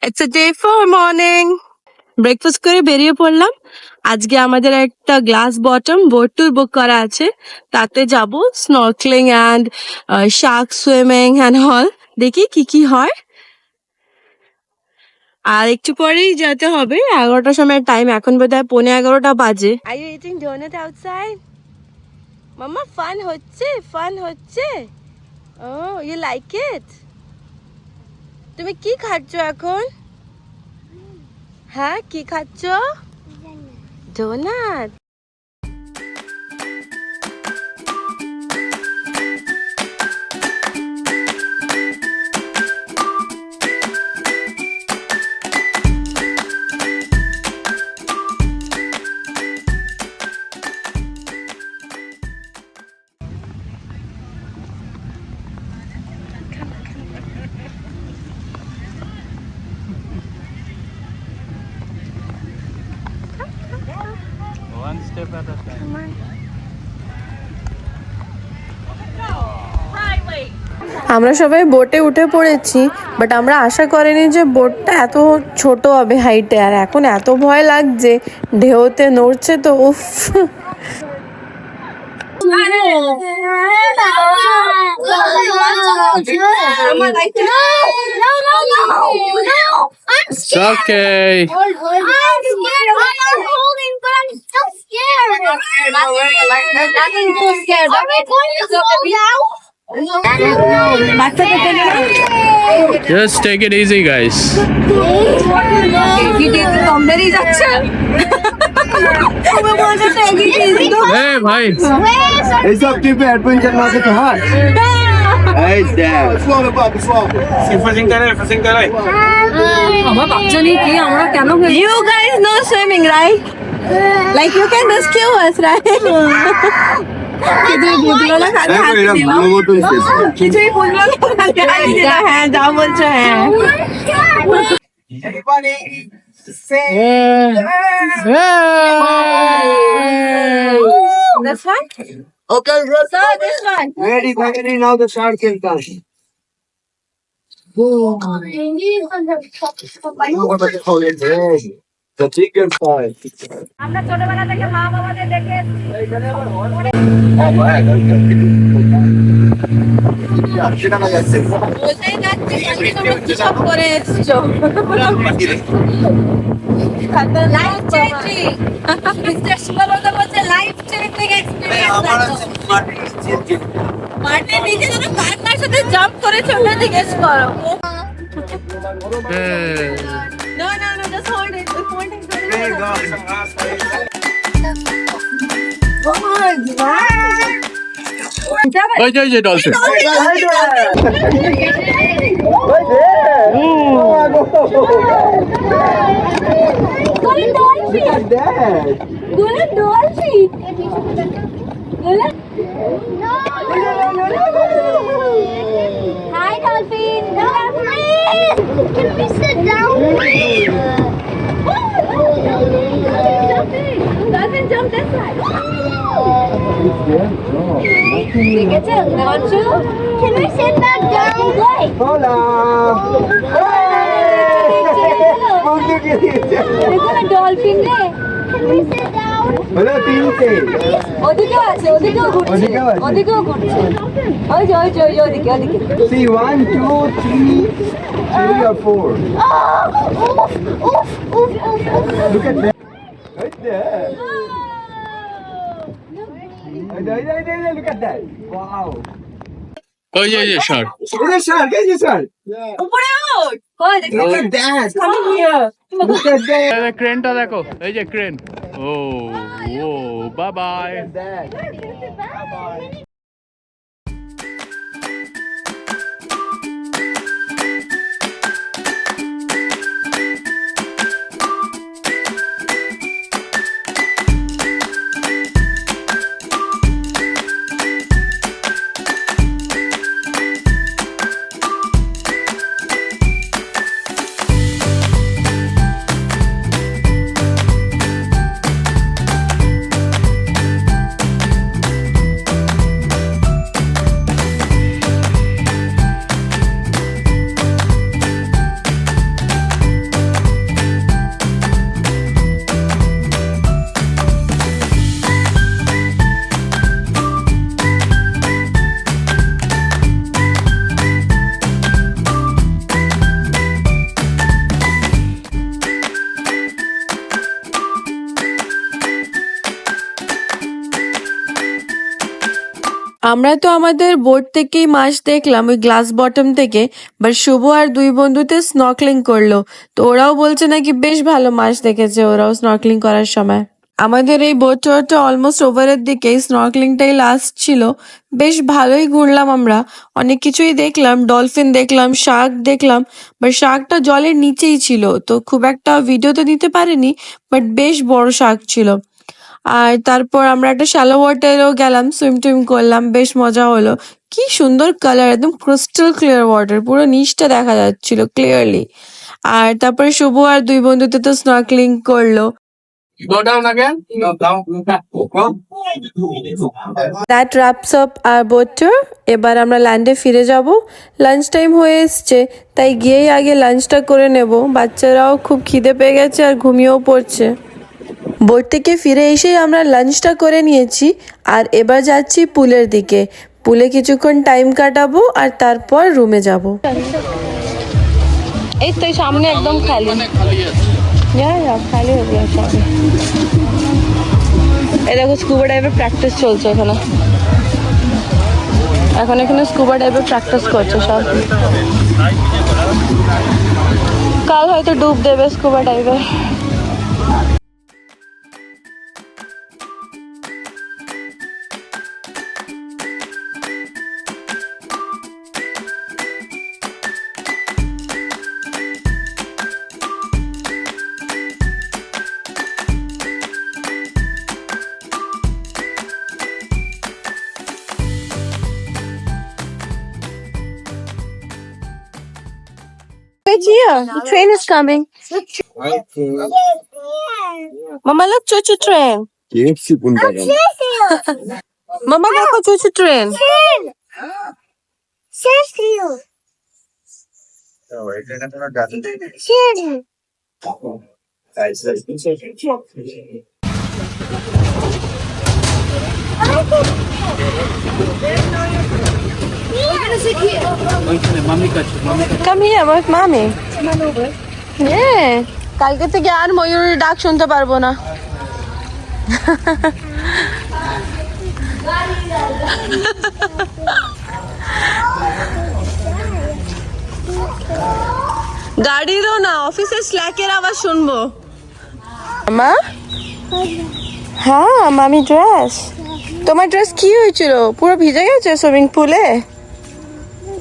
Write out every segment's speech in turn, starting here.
It's a day for morning. Breakfast করে বেরিয়ে পড়লাম। আজকে আমাদের একটা গ্লাস বটম বোট ট্যুর বুক করা আছে, তাতে যাব snorkelling and Shark swimming and হল। দেখি কি কি হয়। আর একটু পরেই যেতে হবে, 11টার সময় টাইম, এখন বোধহয় 11:15 বাজে। Are you eating donut outside? Mamma fun হচ্ছে, ফান হচ্ছে। Oh, you like it? তুমি কি খাচ্ছ এখন? হ্যাঁ, কি খাচ্ছ? Donut. One step at a time. আমরা সবাই বোটে উঠে পড়েছি, বাট আমরা আশা করিনি যে বোটটা এত ছোট হবে হাইটে। আর এখন এত ভয় লাগছে, ঢেউতে নড়ছে তো, উফ। It's okay. Just take it easy, guys. Hey, bhai. ये सब ट्रिप पे एडवेंचर मार के तो हाथ Hey dad Fishing कर रहे You guys know swimming, right? Like you can rescue us, right? কিছুই বুঝলো না, খালি হাসি দিল। কিছুই বুঝলো না, খালি হাসি দিল। হ্যাঁ, যা বলছো, হ্যাঁ। This one? Okay So this one. ready finally now the shark can come the chicken pie আমরা ছোটবেলা থেকে মা বাবাদের দেখে বলতেই যাচ্ছি, তোমরা কি সব করে এসছো। লাইফ চেঞ্জিং, মিস্টার সুবাবত বলছে লাইফ চেঞ্জিং এক্সপেরিয়েন্স। মাঠে নিচে যেন কান্নার সাথে জাম্প করেছে, ওটা জিজ্ঞেস করো। No, just hold it. We're pointing to it. Oh my God. Wait, dolphin. look at that Good dolphin. Good. Hi dolphin. Can we sit down? Dolphin jump this side. Can we sit back down? hola dolphin রে, Can we sit down? hello তিনটে ওদিকেও আছে, ওদিকেও ঘুরছে, ওদিকেও আছে। ওদিকেও ঘুরছে। ওই যে ওদিকে। see 1 2 3 or 4 Oh, oof. look at that right there look at that wow Oh, yeah, shark. it's a shark উপরে ওঠ। কই দেখো। look at that Come here. look at that ক্রেনটা দেখো, এই যে ক্রেন। ও বাই বাই। আমরা তো আমাদের বোট থেকেই মাছ দেখলাম ওই গ্লাস বটম থেকে, বাট শুভ আর দুই বন্ধুতে স্নর্কলিং করলো। তো ওরাও বলছে নাকি বেশ ভালো মাছ দেখেছে ওরাও স্নর্কলিং করার সময়। আমাদের এই বোট টুরটা অলমোস্ট ওভারের দিকেই, স্নর্কলিংটাই লাস্ট ছিল। বেশ ভালোই ঘুরলাম আমরা, অনেক কিছুই দেখলাম, ডলফিন দেখলাম, শার্ক দেখলাম, বাট শার্কটা জলের নিচেই ছিল তো খুব একটা ভিডিও তো নিতে পারিনি, বাট বেশ বড় শার্ক ছিল। আর তারপর আমরা একটা শ্যালো ওয়াটারেও গেলাম, সুইম টুইম করলাম, বেশ মজা হলো। কি সুন্দর কালার, একদম ক্রিস্টাল ক্লিয়ার ওয়াটার, পুরো নিচটা দেখা যাচ্ছিল ক্লিয়ারলি। আর তারপরে শুভ আর দুই বন্ধুতে তো স্নর্কলিং করলো। Go down again. Go down. Go. That wraps up our boat tour. এবার আমরা ল্যান্ডে ফিরে যাব। লাঞ্চ টাইম হয়ে এসছে, তাই গিয়েই আগে লাঞ্চটা করে নেব। বাচ্চারাও খুব খিদে পেয়ে গেছে আর ঘুমিয়েও পড়ছে। বোট থেকে ফিরে এসেই আমরা লাঞ্চটা করে নিয়েছি আর এবার যাচ্ছি পুলের দিকে। পুলে কিছুক্ষণ টাইম কাটাবো আর তারপর রুমে যাব। এই তো সামনে একদম খালি, খালি হয়ে গেল সামনে। এই দেখো স্কুবা ডাইভের প্র্যাকটিস চলছে এখানে, এখানে স্কুবা ডাইভের প্র্যাকটিস করছে সব। কাল হয়তো ডুব দেবে scuba ডাইভে। Wait here, the train is coming. Mama, look, choo-choo train. KFC Punta Cana. Mama, দেখো choo-choo train. Come here with mommy. Yeah. কালকে থেকে আর ময়ূরের ডাক শুনতে পারবো না। গাড়িরও না, অফিসের স্ল্যাকের আওয়াজ শুনবো। মা, হ্যাঁ মামি ড্রেস। তোমার ড্রেস কি হয়েছিল, পুরো ভিজে গেছে সুইমিং পুলে?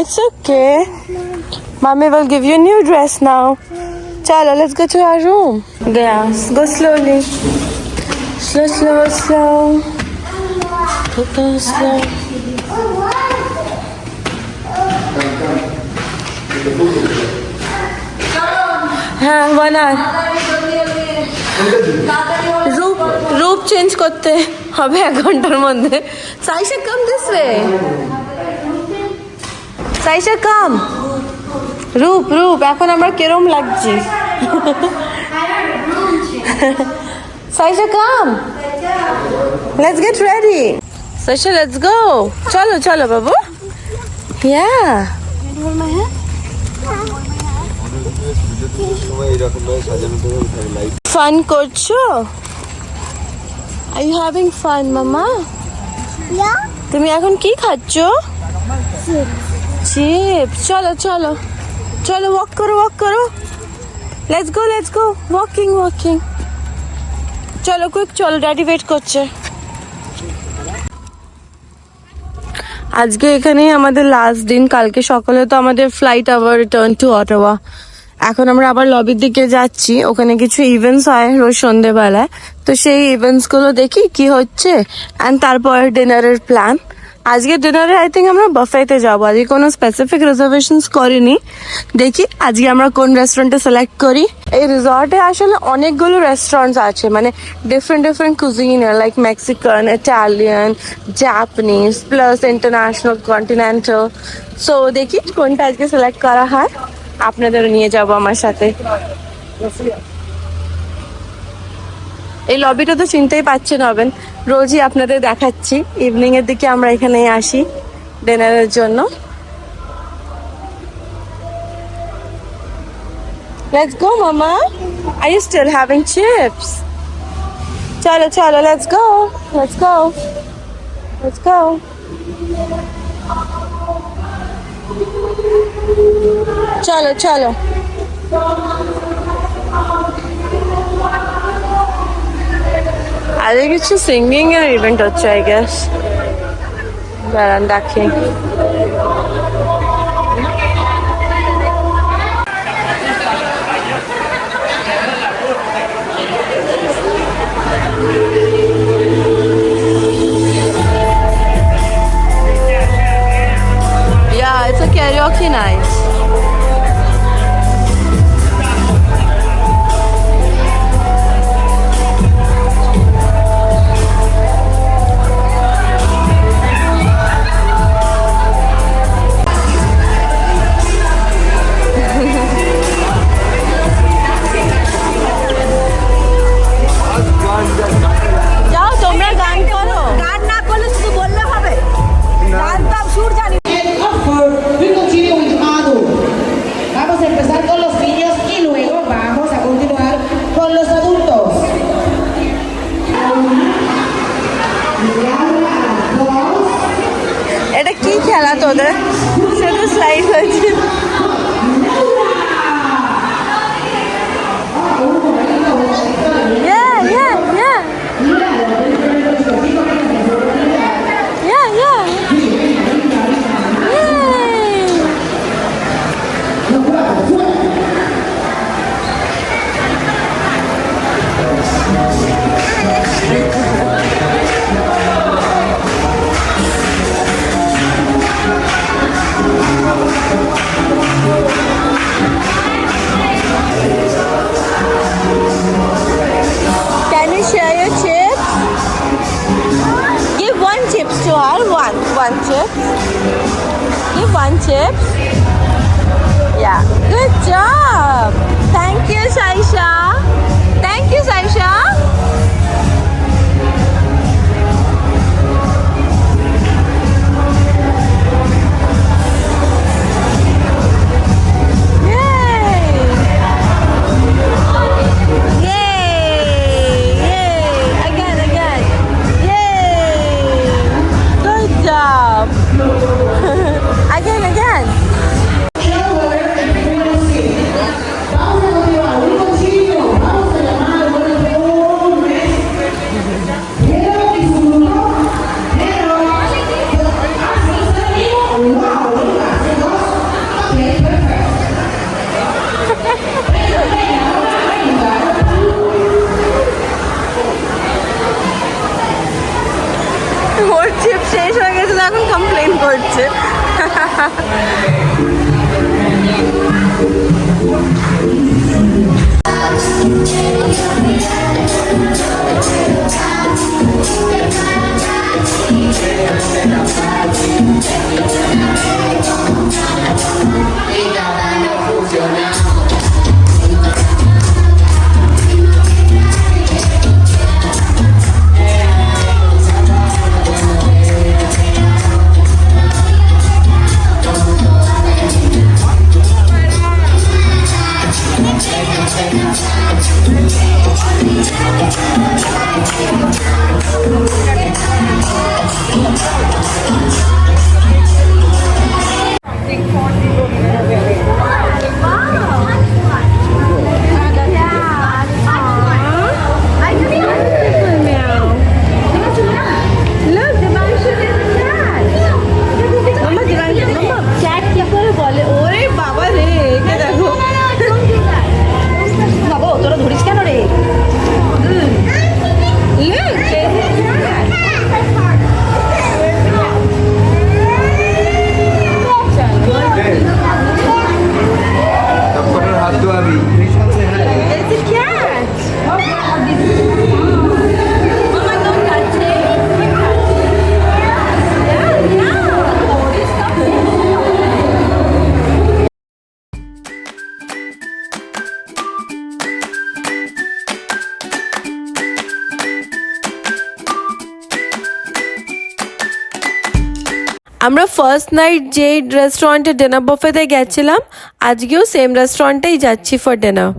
It's okay. Mommy will give you a new dress now. Chalo, let's go to our room. Yes, go slowly. Slow. Go slow. হ্যাঁ বানার রূপ চেঞ্জ করতে হবে 1 ঘন্টার মধ্যে। Saisha come this way, Saisha come. Roop এখন আমরা কেরম লাগছি? Saisha come, let's get ready. Saisha let's go, চলো বাবু। ইয়া ফান করছো? আর ইউ হ্যাভিং ফান মামা? তুমি এখন কি খাচ্ছো? চিপস। চলো ওয়াক করো। Let's go walking. চলো কুইক চলো, ড্যাডি ওয়েট করছে। আজকে এখানেই আমাদের লাস্ট দিন। কালকে সকালে তো আমাদের ফ্লাইট আবার রিটার্ন টু অটোয়া। এখন আমরা আবার লবির দিকে যাচ্ছি, ওখানে কিছু ইভেন্টস হয় রোজ সন্ধ্যেবেলায়, তো সেই ইভেন্টস গুলো দেখি কি হচ্ছে অ্যান্ড তারপর ডিনারের প্ল্যান। আজকে ডিনারে আই থিঙ্ক আমরা বাফেতে যাবো, আজকে কোনো স্পেসিফিক রিজার্ভেশনস করিনি, দেখি আজকে আমরা কোন রেস্টুরেন্টে সিলেক্ট করি। এই রিসর্টে আসলে অনেকগুলো রেস্টুরেন্টস আছে, মানে different cuisine, like Mexican, Italian, Japanese plus international, continental. So দেখি কোনটা আজকে সিলেক্ট করা হয়, আপনাদেরও নিয়ে যাব আমার সাথে। এই লবিটা তো চিনতেই পাচ্ছেন হবেন, রোজই আপনাদের দেখাচ্ছি। ইভিনিং এর দিকে আমরা এখানে আসি ডিনারের জন্য। Let's go, Mama. Are you still having chips? Chalo, let's go. চলো চলো আজকে কিছু সিঙ্গিং এর ইভেন্ট হচ্ছে আই গেস দাঁড়ান দেখি Yeah, it's a karaoke night. যাও তোমরা গান করো গান না করলে শুধু বললে হবে গান তো সুর জানি We continue with Ado. Vamos a empezar con los niños y luego vamos a continuar con los adultos. এটা কি খেলা তোদের শুধু স্লাইড হয়েছে Yeah, yeah, yeah. Yeah, yeah. Yay. Can you share your chips? Give one chips to her. One chip. Give one chip. Yeah. Good job. Thank you, Saisha. Thank you, Saisha. Again. Vamos a continuar, un continuo. Vamos a llamar al buen hombre. Pero disfruto, pero hacemos el mismo. Wow, venga, hacemos. Ok, perfecto. Or chip শেষ হয়ে গেছে এখন complain করছে আমরা first night যে রেস্টুরেন্টে dinner বুফেতে গেছিলাম আজকেও সেম রেস্টুরেন্টেই যাচ্ছি ফর ডিনার।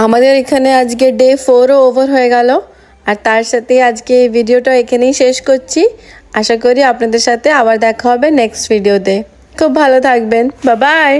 আমাদের এখানে আজকে ডে 4ও ওভার হয়ে গেল। আর তার সাথে আজকে এই ভিডিওটা এখানেই শেষ করছি। আশা করি আপনাদের সাথে আবার দেখা হবে নেক্সট ভিডিওতে। খুব ভালো থাকবেন, বাই বাই।